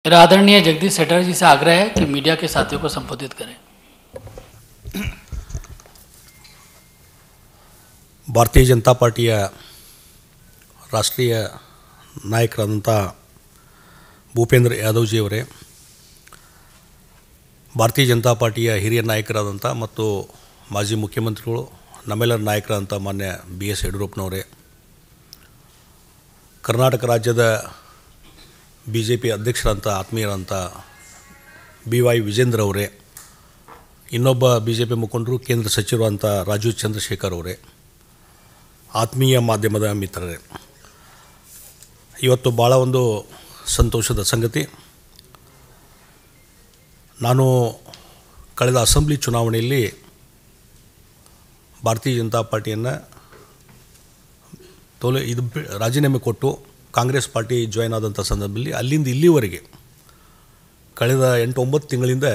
मेरा आदरणीय जगदीश सेठर जी से आग्रह है कि मीडिया के साथियों को संबोधित करें। ಭಾರತೀಯ ಜನತಾ ಪಾರ್ಟಿಯ ರಾಷ್ಟ್ರೀಯ ನಾಯಕರಾದಂಥ ಭೂಪೇಂದ್ರ ಯಾದವ್ಜಿಯವರೇ, ಭಾರತೀಯ ಜನತಾ ಪಾರ್ಟಿಯ ಹಿರಿಯ ನಾಯಕರಾದಂಥ ಮತ್ತು ಮಾಜಿ ಮುಖ್ಯಮಂತ್ರಿಗಳು, ನಮ್ಮೆಲ್ಲರ ನಾಯಕರಾದಂಥ ಮಾನ್ಯ BS ಯಡಿಯೂರಪ್ಪನವರೇ, ಕರ್ನಾಟಕ ರಾಜ್ಯದ BJP ಅಧ್ಯಕ್ಷರಂಥ ಆತ್ಮೀಯರಂಥ BY ವಿಜೇಂದ್ರ ಅವರೇ, ಇನ್ನೊಬ್ಬ BJP ಮುಖಂಡರು ಕೇಂದ್ರ ಸಚಿವರಂಥ ರಾಜೀವ್ ಚಂದ್ರಶೇಖರ್ ಅವರೇ, ಆತ್ಮೀಯ ಮಾಧ್ಯಮದ ಮಿತ್ರರೇ, ಇವತ್ತು ಭಾಳ ಒಂದು ಸಂತೋಷದ ಸಂಗತಿ. ನಾನು ಕಳೆದ ಅಸೆಂಬ್ಲಿ ಚುನಾವಣೆಯಲ್ಲಿ ಭಾರತೀಯ ಜನತಾ ಪಾರ್ಟಿಯನ್ನು ರಾಜೀನಾಮೆ ಕೊಟ್ಟು ಕಾಂಗ್ರೆಸ್ ಪಾರ್ಟಿ ಜಾಯ್ನ್ ಆದಂಥ ಸಂದರ್ಭದಲ್ಲಿ ಅಲ್ಲಿಂದ ಇಲ್ಲಿವರೆಗೆ ಕಳೆದ 8-9 ತಿಂಗಳಿಂದ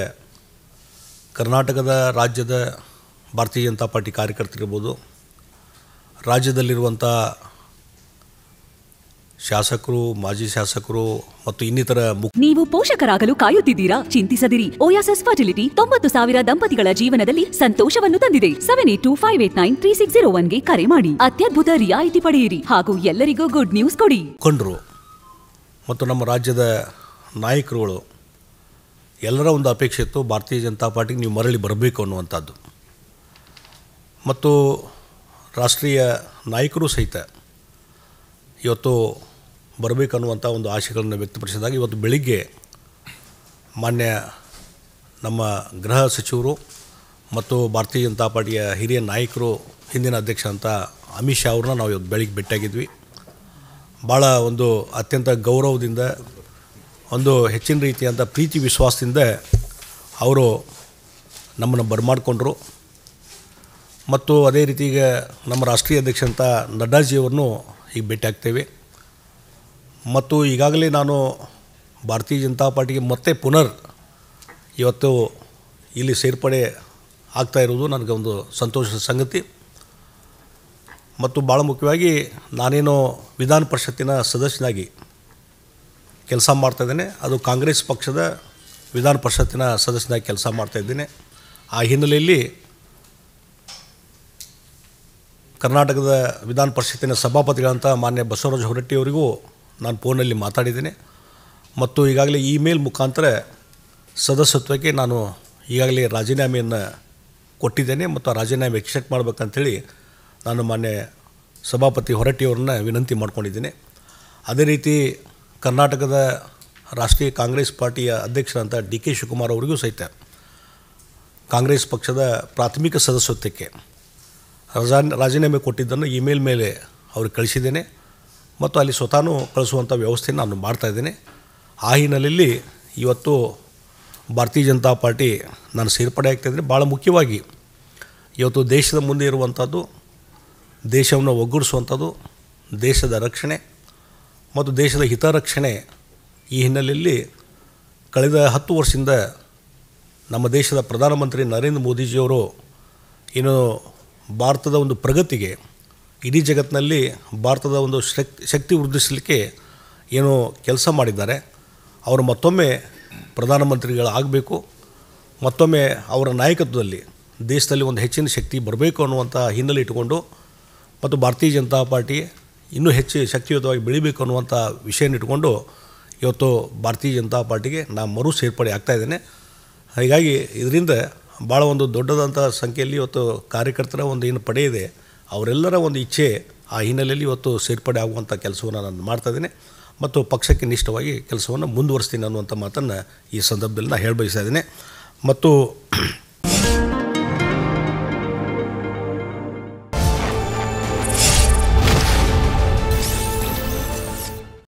ಕರ್ನಾಟಕದ ರಾಜ್ಯದ ಭಾರತೀಯ ಜನತಾ ಪಾರ್ಟಿ ಕಾರ್ಯಕರ್ತರಿರ್ಬೋದು, ರಾಜ್ಯದಲ್ಲಿರುವಂಥ ಶಾಸಕರು, ಮಾಜಿ ಶಾಸಕರು ಮತ್ತು ಇನ್ನಿತರ ನೀವು ಪೋಷಕರಾಗಲು ಕಾಯುತ್ತಿದ್ದೀರಾ? ಚಿಂತಿಸದಿರಿ. ಓಯಾಸಿಸ್ ಫರ್ಟಿಲಿಟಿ 90,000 ದಂಪತಿಗಳ ಜೀವನದಲ್ಲಿ ಸಂತೋಷವನ್ನು ತಂದಿದೆ. 7825893601ಗೆ ಕರೆ ಮಾಡಿ. ಅತ್ಯದ್ಭುತ ರಿಯಾಯಿತಿ ಪಡೆಯಿರಿ ಹಾಗೂ ಎಲ್ಲರಿಗೂ ಗುಡ್ ನ್ಯೂಸ್ ಕೊಡಿ. ಕೊಂಡರು ಮತ್ತು ನಮ್ಮ ರಾಜ್ಯದ ನಾಯಕರುಗಳು ಎಲ್ಲರ ಒಂದು ಅಪೇಕ್ಷೆ ಇತ್ತು, ಭಾರತೀಯ ಜನತಾ ಪಾರ್ಟಿಗೆ ನೀವು ಮರಳಿ ಬರಬೇಕು ಅನ್ನುವಂಥದ್ದು. ಮತ್ತು ರಾಷ್ಟ್ರೀಯ ನಾಯಕರು ಸಹಿತ ಇವತ್ತು ಬರಬೇಕನ್ನುವಂಥ ಒಂದು ಆಶೆಗಳನ್ನು ವ್ಯಕ್ತಪಡಿಸಿದಾಗ ಇವತ್ತು ಬೆಳಿಗ್ಗೆ ಮಾನ್ಯ ನಮ್ಮ ಗೃಹ ಸಚಿವರು ಮತ್ತು ಭಾರತೀಯ ಜನತಾ ಪಾರ್ಟಿಯ ಹಿರಿಯ ನಾಯಕರು, ಹಿಂದಿನ ಅಧ್ಯಕ್ಷ ಅಂತ ಅಮಿತ್ ಶಾ ಅವ್ರನ್ನ ನಾವು ಇವತ್ತು ಬೆಳಿಗ್ಗೆ ಭೇಟಿಯಾಗಿದ್ವಿ. ಭಾಳ ಒಂದು ಅತ್ಯಂತ ಗೌರವದಿಂದ, ಒಂದು ಹೆಚ್ಚಿನ ರೀತಿಯಂಥ ಪ್ರೀತಿ ವಿಶ್ವಾಸದಿಂದ ಅವರು ನಮ್ಮನ್ನು ಬರಮಾಡಿಕೊಂಡ್ರು. ಮತ್ತು ಅದೇ ರೀತಿ ಈಗ ನಮ್ಮ ರಾಷ್ಟ್ರೀಯ ಅಧ್ಯಕ್ಷ ಅಂತ ನಡ್ಡಾಜಿಯವರನ್ನು ಈಗ ಭೇಟಿ ಆಗ್ತೇವೆ. ಮತ್ತು ಈಗಾಗಲೇ ನಾನು ಭಾರತೀಯ ಜನತಾ ಪಾರ್ಟಿಗೆ ಮತ್ತೆ ಪುನರ್ ಇವತ್ತು ಇಲ್ಲಿ ಸೇರ್ಪಡೆ ಆಗ್ತಾ ಇರೋದು ನನಗೆ ಒಂದು ಸಂತೋಷದ ಸಂಗತಿ. ಮತ್ತು ಭಾಳ ಮುಖ್ಯವಾಗಿ ನಾನೇನು ವಿಧಾನ ಪರಿಷತ್ತಿನ ಸದಸ್ಯನಾಗಿ ಕೆಲಸ ಮಾಡ್ತಾಯಿದ್ದೇನೆ, ಅದು ಕಾಂಗ್ರೆಸ್ ಪಕ್ಷದ ವಿಧಾನ ಪರಿಷತ್ತಿನ ಸದಸ್ಯನಾಗಿ ಕೆಲಸ ಮಾಡ್ತಾಯಿದ್ದೇನೆ. ಆ ಹಿನ್ನೆಲೆಯಲ್ಲಿ ಕರ್ನಾಟಕದ ವಿಧಾನ ಪರಿಷತ್ತಿನ ಸಭಾಪತಿಗಳಂಥ ಮಾನ್ಯ ಬಸವರಾಜ ಹೊರಟ್ಟಿಯವರಿಗೂ ನಾನು ಫೋನಲ್ಲಿ ಮಾತಾಡಿದ್ದೇನೆ. ಮತ್ತು ಈಗಾಗಲೇ ಇಮೇಲ್ ಮುಖಾಂತರ ಸದಸ್ಯತ್ವಕ್ಕೆ ನಾನು ಈಗಾಗಲೇ ರಾಜೀನಾಮೆಯನ್ನು ಕೊಟ್ಟಿದ್ದೇನೆ. ಮತ್ತು ಆ ರಾಜೀನಾಮೆ ಎಕ್ಸೆಪ್ಟ್ ಮಾಡಬೇಕಂತೇಳಿ ನಾನು ಮಾನ್ಯ ಸಭಾಪತಿ ಹೊರಟ್ಟಿಯವ್ರನ್ನ ವಿನಂತಿ ಮಾಡ್ಕೊಂಡಿದ್ದೇನೆ. ಅದೇ ರೀತಿ ಕರ್ನಾಟಕದ ರಾಷ್ಟ್ರೀಯ ಕಾಂಗ್ರೆಸ್ ಪಾರ್ಟಿಯ ಅಧ್ಯಕ್ಷರಂಥ DK ಶಿವಕುಮಾರ್ ಅವರಿಗೂ ಸಹಿತ ಕಾಂಗ್ರೆಸ್ ಪಕ್ಷದ ಪ್ರಾಥಮಿಕ ಸದಸ್ಯತ್ವಕ್ಕೆ ರಾಜೀನಾಮೆ ಕೊಟ್ಟಿದ್ದನ್ನು ಇಮೇಲ್ ಮೇಲೆ ಅವ್ರಿಗೆ ಕಳಿಸಿದ್ದೇನೆ. ಮತ್ತು ಅಲ್ಲಿ ಸ್ವತಃ ಕಳಿಸುವಂಥ ವ್ಯವಸ್ಥೆಯನ್ನು ನಾನು ಮಾಡ್ತಾಯಿದ್ದೇನೆ. ಆ ಹಿನ್ನೆಲೆಯಲ್ಲಿ ಇವತ್ತು ಭಾರತೀಯ ಜನತಾ ಪಾರ್ಟಿ ನಾನು ಸೇರ್ಪಡೆ ಆಗ್ತಾಯಿದ್ದೇನೆ. ಭಾಳ ಮುಖ್ಯವಾಗಿ ಇವತ್ತು ದೇಶದ ಮುಂದೆ ಇರುವಂಥದ್ದು, ದೇಶವನ್ನು ಒಗ್ಗೂಡಿಸುವಂಥದ್ದು, ದೇಶದ ರಕ್ಷಣೆ ಮತ್ತು ದೇಶದ ಹಿತರಕ್ಷಣೆ. ಈ ಹಿನ್ನೆಲೆಯಲ್ಲಿ ಕಳೆದ 10 ವರ್ಷದಿಂದ ನಮ್ಮ ದೇಶದ ಪ್ರಧಾನಮಂತ್ರಿ ನರೇಂದ್ರ ಮೋದಿಜಿಯವರು ಏನು ಭಾರತದ ಒಂದು ಪ್ರಗತಿಗೆ, ಇಡೀ ಜಗತ್ತಿನಲ್ಲಿ ಭಾರತದ ಒಂದು ಶಕ್ತಿ ವೃದ್ಧಿಸಲಿಕ್ಕೆ ಏನು ಕೆಲಸ ಮಾಡಿದ್ದಾರೆ, ಅವರು ಮತ್ತೊಮ್ಮೆ ಪ್ರಧಾನಮಂತ್ರಿಗಳಾಗಬೇಕು, ಮತ್ತೊಮ್ಮೆ ಅವರ ನಾಯಕತ್ವದಲ್ಲಿ ದೇಶದಲ್ಲಿ ಒಂದು ಹೆಚ್ಚಿನ ಶಕ್ತಿ ಬರಬೇಕು ಅನ್ನುವಂಥ ಹಿನ್ನೆಲೆ ಇಟ್ಟುಕೊಂಡು ಮತ್ತು ಭಾರತೀಯ ಜನತಾ ಪಾರ್ಟಿ ಇನ್ನೂ ಹೆಚ್ಚು ಶಕ್ತಿಯುತವಾಗಿ ಬೆಳಿಬೇಕು ಅನ್ನುವಂಥ ವಿಷಯನ ಇಟ್ಕೊಂಡು ಇವತ್ತು ಭಾರತೀಯ ಜನತಾ ಪಾರ್ಟಿಗೆ ನಾನು ಮರು ಸೇರ್ಪಡೆ ಆಗ್ತಾಯಿದ್ದೇನೆ. ಹೀಗಾಗಿ ಇದರಿಂದ ಭಾಳ ಒಂದು ದೊಡ್ಡದಂಥ ಸಂಖ್ಯೆಯಲ್ಲಿ ಇವತ್ತು ಕಾರ್ಯಕರ್ತರ ಒಂದು ಏನು ಪಡೆ ಇದೆ, ಅವರೆಲ್ಲರ ಒಂದು ಇಚ್ಛೆ, ಆ ಹಿನ್ನೆಲೆಯಲ್ಲಿ ಇವತ್ತು ಸೇರ್ಪಡೆ ಆಗುವಂಥ ಕೆಲಸವನ್ನು ನಾನು ಮಾಡ್ತಾಯಿದ್ದೇನೆ. ಮತ್ತು ಪಕ್ಷಕ್ಕೆ ನಿಷ್ಠವಾಗಿ ಕೆಲಸವನ್ನು ಮುಂದುವರಿಸ್ತೀನಿ ಅನ್ನುವಂಥ ಮಾತನ್ನು ಈ ಸಂದರ್ಭದಲ್ಲಿ ನಾನು ಹೇಳಬಯಸ್ತಾ ಇದ್ದೇನೆ. ಮತ್ತು